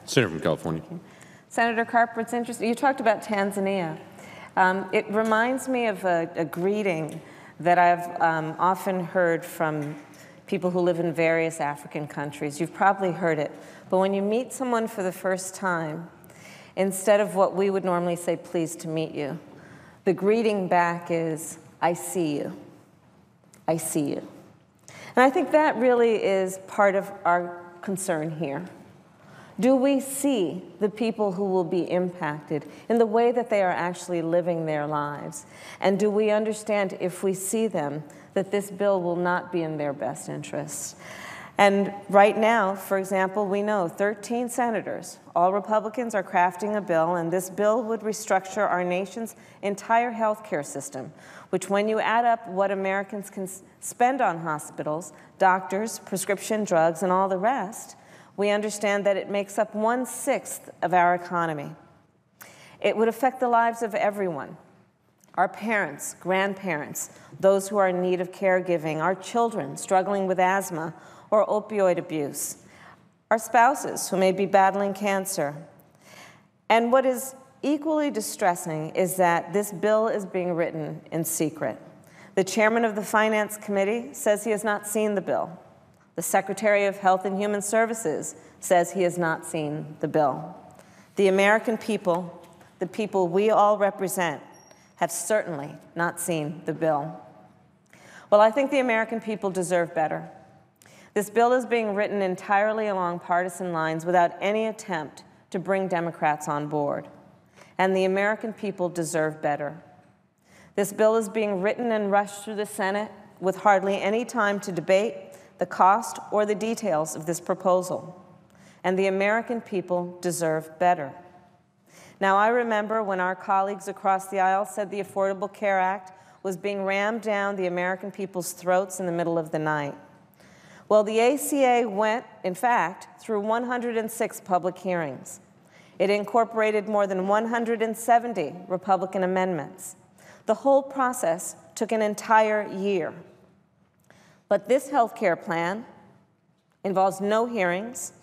Senator from California. Senator Carper, it's interesting. You talked about Tanzania. It reminds me of a greeting that I've often heard from people who live in various African countries. You've probably heard it. But when you meet someone for the first time, instead of what we would normally say, pleased to meet you, the greeting back is, I see you. I see you. And I think that really is part of our concern here. Do we see the people who will be impacted in the way that they are actually living their lives? And do we understand, if we see them, that this bill will not be in their best interests? And right now, for example, we know 13 senators, all Republicans, are crafting a bill, and this bill would restructure our nation's entire healthcare system, which, when you add up what Americans can spend on hospitals, doctors, prescription drugs, and all the rest, we understand that it makes up 1/6 of our economy. It would affect the lives of everyone: our parents, grandparents, those who are in need of caregiving, our children struggling with asthma or opioid abuse, our spouses who may be battling cancer. And what is equally distressing is that this bill is being written in secret. The chairman of the Finance Committee says he has not seen the bill. The Secretary of Health and Human Services says he has not seen the bill. The American people, the people we all represent, have certainly not seen the bill. Well, I think the American people deserve better. This bill is being written entirely along partisan lines without any attempt to bring Democrats on board. And the American people deserve better. This bill is being written and rushed through the Senate with hardly any time to debate the cost or the details of this proposal. And the American people deserve better. Now, I remember when our colleagues across the aisle said the Affordable Care Act was being rammed down the American people's throats in the middle of the night. Well, the ACA went, in fact, through 106 public hearings. It incorporated more than 170 Republican amendments. The whole process took an entire year. But this health care plan involves no hearings,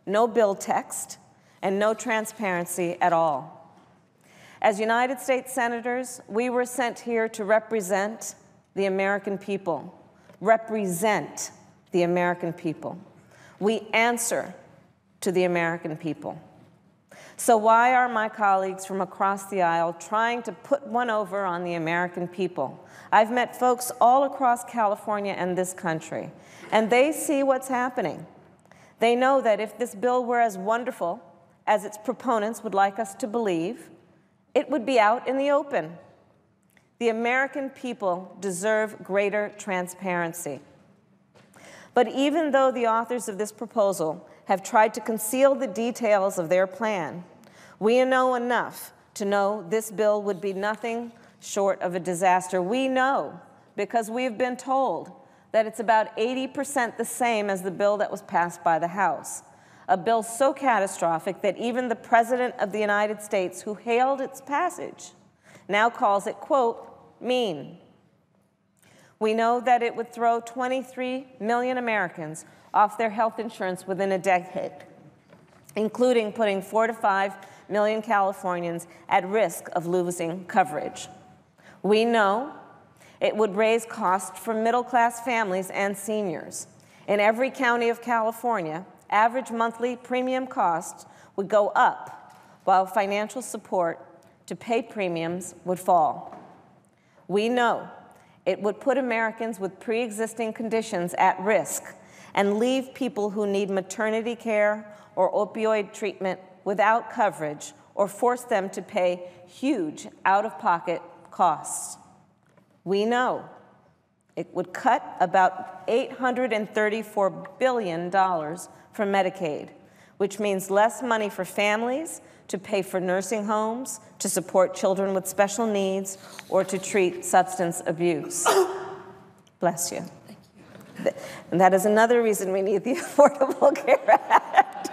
no bill text, and no transparency at all. As United States Senators, we were sent here to represent the American people. Represent the American people. We answer to the American people. So why are my colleagues from across the aisle trying to put one over on the American people? I've met folks all across California and this country, and they see what's happening. They know that if this bill were as wonderful as its proponents would like us to believe, it would be out in the open. The American people deserve greater transparency. But even though the authors of this proposal have tried to conceal the details of their plan, we know enough to know this bill would be nothing short of a disaster. We know, because we've been told, that it's about 80% the same as the bill that was passed by the House, a bill so catastrophic that even the President of the United States, who hailed its passage, now calls it, quote, mean. We know that it would throw 23 million Americans off their health insurance within a decade, including putting 4 to 5 million Californians at risk of losing coverage. We know it would raise costs for middle-class families and seniors. In every county of California, average monthly premium costs would go up, while financial support to pay premiums would fall. We know it would put Americans with pre-existing conditions at risk and leave people who need maternity care or opioid treatment without coverage, or force them to pay huge out-of-pocket costs. We know it would cut about $834 billion from Medicaid, which means less money for families to pay for nursing homes, to support children with special needs, or to treat substance abuse. Bless you. Thank you. And that is another reason we need the Affordable Care Act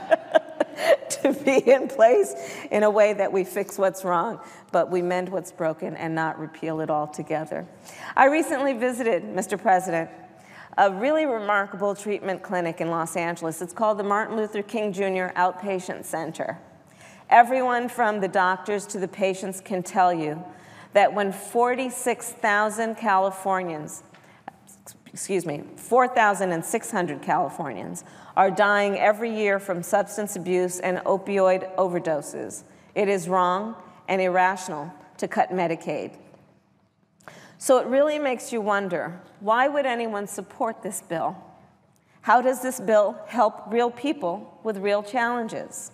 to be in place in a way that we fix what's wrong, but we mend what's broken and not repeal it altogether. I recently visited, Mr. President, a really remarkable treatment clinic in Los Angeles. It's called the Martin Luther King Jr. Outpatient Center. Everyone from the doctors to the patients can tell you that when 4,600 Californians are dying every year from substance abuse and opioid overdoses, it is wrong and irrational to cut Medicaid. So it really makes you wonder, why would anyone support this bill? How does this bill help real people with real challenges?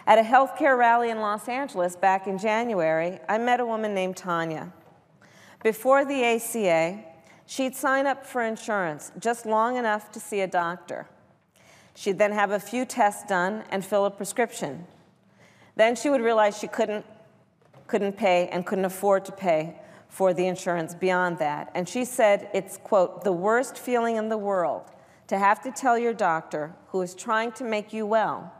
At a healthcare rally in Los Angeles back in January, I met a woman named Tanya. Before the ACA, she'd sign up for insurance just long enough to see a doctor. She'd then have a few tests done and fill a prescription. Then she would realize she couldn't pay and couldn't afford to pay for the insurance beyond that. And she said it's, quote, the worst feeling in the world to have to tell your doctor, who is trying to make you well,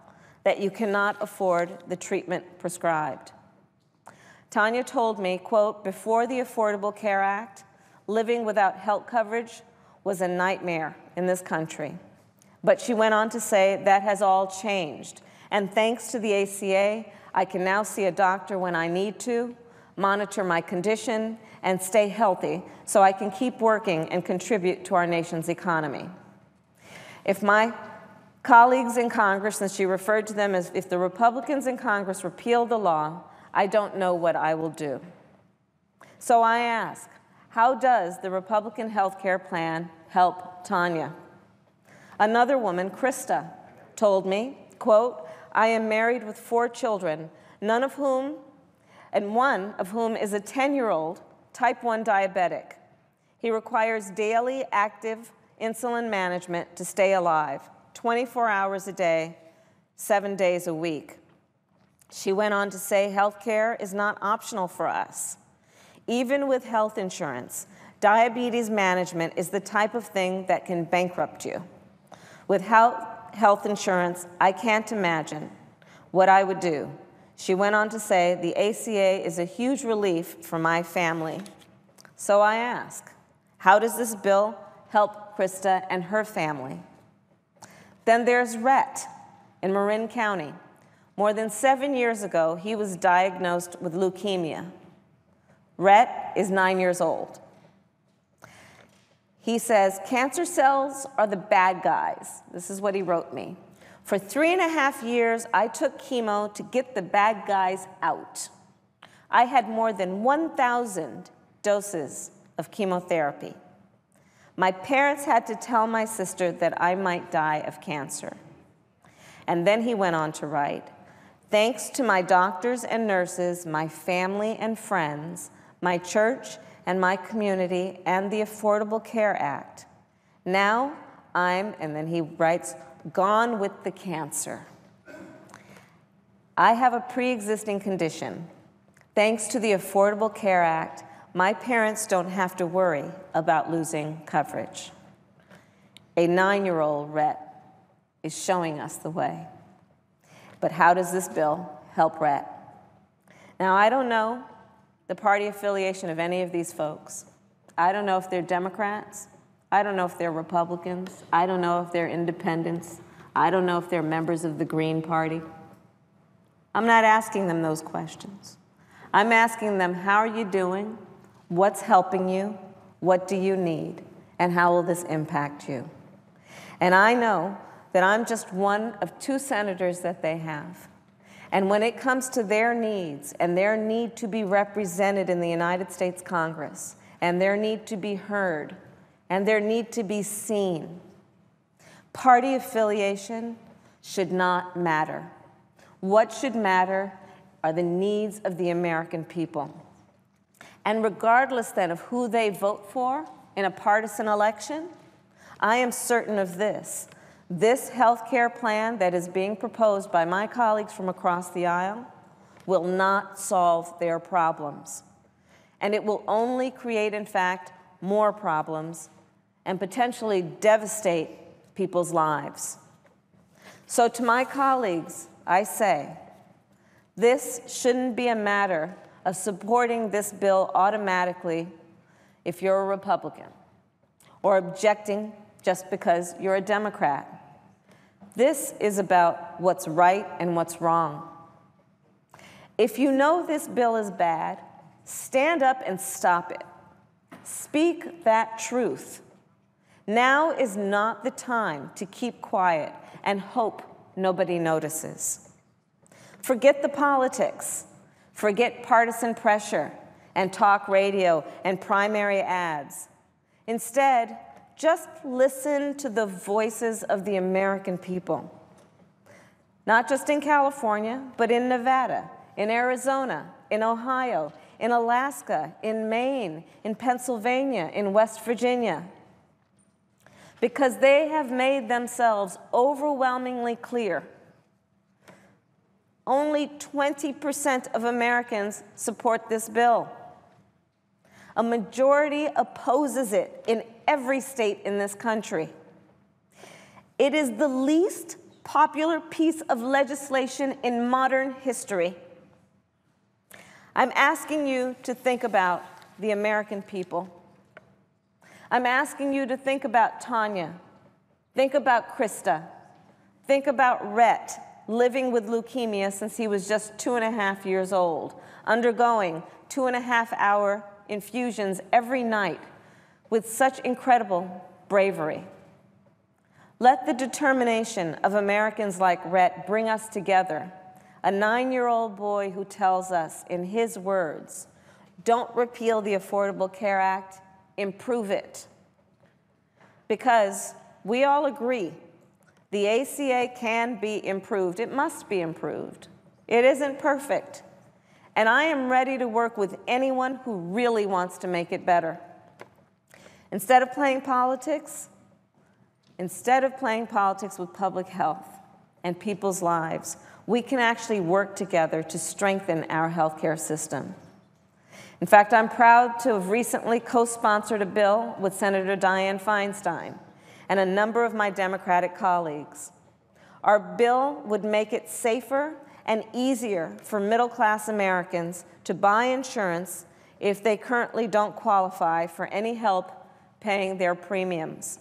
that you cannot afford the treatment prescribed. Tanya told me, quote, before the Affordable Care Act, living without health coverage was a nightmare in this country. But she went on to say that has all changed. And thanks to the ACA, I can now see a doctor when I need to, monitor my condition, and stay healthy so I can keep working and contribute to our nation's economy. If my colleagues in Congress, and she referred to them as if the Republicans in Congress repeal the law, I don't know what I will do. So I ask, how does the Republican health care plan help Tanya? Another woman, Krista, told me, quote, I am married with 4 children, one of whom is a 10-year-old type 1 diabetic. He requires daily active insulin management to stay alive, 24 hours a day, 7 days a week. She went on to say health care is not optional for us. Even with health insurance, diabetes management is the type of thing that can bankrupt you. Without health insurance, I can't imagine what I would do. She went on to say, the ACA is a huge relief for my family. So I ask, how does this bill help Krista and her family? Then there's Rhett in Marin County. More than 7 years ago, he was diagnosed with leukemia. Rhett is 9 years old. He says, cancer cells are the bad guys. This is what he wrote me. For 3.5 years, I took chemo to get the bad guys out. I had more than 1,000 doses of chemotherapy. My parents had to tell my sister that I might die of cancer. And then he went on to write, thanks to my doctors and nurses, my family and friends, my church and my community, and the Affordable Care Act, now I'm, and then he writes, gone with the cancer. I have a pre-existing condition. Thanks to the Affordable Care Act, my parents don't have to worry about losing coverage. A 9-year-old Rhett is showing us the way. But how does this bill help Rhett? Now, I don't know the party affiliation of any of these folks. I don't know if they're Democrats. I don't know if they're Republicans. I don't know if they're independents. I don't know if they're members of the Green Party. I'm not asking them those questions. I'm asking them, how are you doing? What's helping you? What do you need? And how will this impact you? And I know that I'm just one of 2 senators that they have. And when it comes to their needs and their need to be represented in the United States Congress, and their need to be heard, and their need to be seen, party affiliation should not matter. What should matter are the needs of the American people. And regardless then of who they vote for in a partisan election, I am certain of this. This health care plan that is being proposed by my colleagues from across the aisle will not solve their problems. And it will only create, in fact, more problems and potentially devastate people's lives. So to my colleagues, I say, this shouldn't be a matter of supporting this bill automatically if you're a Republican, or objecting just because you're a Democrat. This is about what's right and what's wrong. If you know this bill is bad, stand up and stop it. Speak that truth. Now is not the time to keep quiet and hope nobody notices. Forget the politics. Forget partisan pressure and talk radio and primary ads. Instead, just listen to the voices of the American people. Not just in California, but in Nevada, in Arizona, in Ohio, in Alaska, in Maine, in Pennsylvania, in West Virginia. Because they have made themselves overwhelmingly clear. Only 20% of Americans support this bill. A majority opposes it in every state in this country. It is the least popular piece of legislation in modern history. I'm asking you to think about the American people. I'm asking you to think about Tanya, think about Krista, think about Rhett, living with leukemia since he was just 2.5 years old, undergoing 2.5-hour infusions every night with such incredible bravery. Let the determination of Americans like Rhett bring us together, a 9-year-old boy who tells us in his words, don't repeal the Affordable Care Act, improve it. Because we all agree the ACA can be improved. It must be improved. It isn't perfect. And I am ready to work with anyone who really wants to make it better. Instead of playing politics with public health and people's lives, we can actually work together to strengthen our healthcare system. In fact, I'm proud to have recently co-sponsored a bill with Senator Dianne Feinstein and a number of my Democratic colleagues. Our bill would make it safer and easier for middle-class Americans to buy insurance if they currently don't qualify for any help paying their premiums.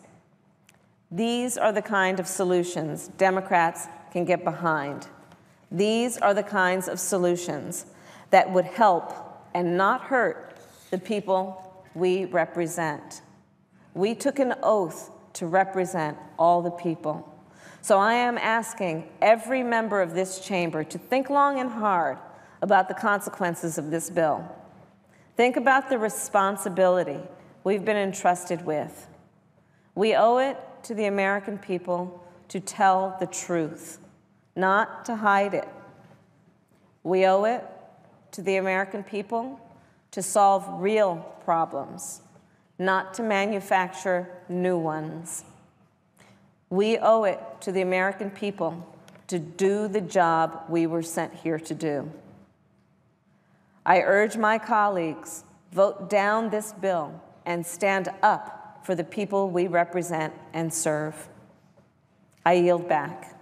These are the kind of solutions Democrats can get behind. These are the kinds of solutions that would help and not hurt the people we represent. We took an oath to represent all the people. So I am asking every member of this chamber to think long and hard about the consequences of this bill. Think about the responsibility we've been entrusted with. We owe it to the American people to tell the truth, not to hide it. We owe it to the American people to solve real problems, not to manufacture new ones. We owe it to the American people to do the job we were sent here to do. I urge my colleagues, vote down this bill and stand up for the people we represent and serve. I yield back.